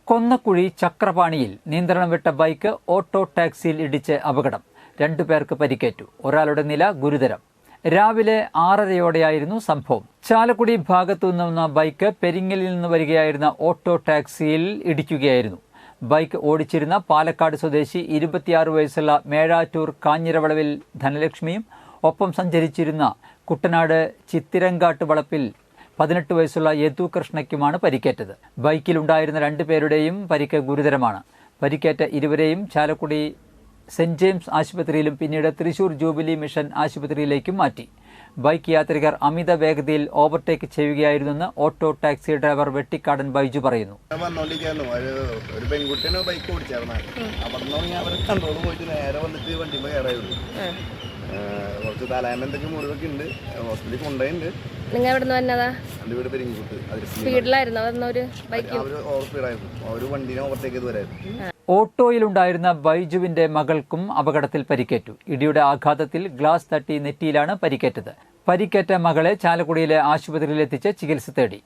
കൊന്നക്കുഴി ചക്രപാണിയിൽ നിയന്ത്രണം വിട്ട bike auto ടാക്സിയിൽ ഇടിച്ച് അപകടം. 2 പേർക്ക് പരിക്കേറ്റു. ഒരാളുടെ നില ഗുരുതരം. രാവിലെ 6:30യോടെയായിരുന്നു സംഭവം. ചാലക്കുടി ഭാഗത്തു നിന്ന ബൈക്ക് പെരിങ്ങലിൽ നിന്ന് വരികയായിരുന്ന ഓട്ടോ ടാക്സിയിൽ ഇടിക്കുകയായിരുന്നു. ബൈക്ക് ഓടിച്ചിരുന്ന പാലക്കാട് സ്വദേശി 26 വയസ്സുള്ള മേഴാറ്റൂർ കാഞ്ഞിരവളവിൽ ധനലക്ഷ്മിയും ഒപ്പം സഞ്ചരിച്ചിരുന്ന കുട്ടനാട് ചിത്തിരങ്കാട്ട് വളപ്പിൽ 18 വയസ്സുള്ള യദു കൃഷ്ണയ്ക്കുമാണ് പരിക്കേറ്റത്. ബൈക്കിലുണ്ടായിരുന്ന 2 പേരുടെയും പരിക്ക് ഗുരുതരമാണ്. പരിക്കേറ്റ ഇരുവരെയും ചാലക്കുടി സെന്റ് ജെയിംസ് ആശുപത്രിയിലും പിന്നീട് തൃശൂർ ജൂബിലി മിഷൻ ആശുപത്രിയിലേക്കും മാറ്റി. ബൈക്ക് യാത്രികർ അമിത വേഗതയിൽ ഓവർടേക്ക് ചെയ്യുകയായിരുന്നെന്ന് auto taxi driver Vettikkadan Baiju പറയുന്നു. ഒരു പെൺകുട്ടിയാണ് ബൈക്ക് ഓടിച്ചേർന്നത്. അവർ കൺട്രോൾ പോയിട്ട് നേരെ വന്നിട്ട് വണ്ടിമ കയറായിരുന്നു. കുറച്ച് തലേന്ന് എന്തൊക്കെ മുറിവൊക്കെ ഉണ്ട്. ഹോസ്പിറ്റലിൽ കൊണ്ടുപോയിട്ടുണ്ട്. നിങ്ങൾ എവിടെ നിന്ന് വന്നതാ? എൻ്റെ വീട് പെരിങ്ങോട്ട്. സ്പീഡിലായിരുന്നു ഓവർ സ്പീഡായിരുന്നു. ഒരു വണ്ടീനെ ഓവർടേക്ക് ചെയ്ത് വരായിരുന്നു. ഓട്ടോയിലുണ്ടായിരുന്ന ബൈജുവിന്റെ മകൾക്കും അപകടത്തിൽ പരിക്കേറ്റു. ഇടിയുടെ ആഘാതത്തിൽ ഗ്ലാസ് തട്ടി നെറ്റിയിലാണ് പരിക്കേറ്റത്. പരിക്കേറ്റ മകളെ ചാലക്കുടിയിലെ ആശുപത്രിയിലെത്തിച്ച് ചികിത്സ തേടി.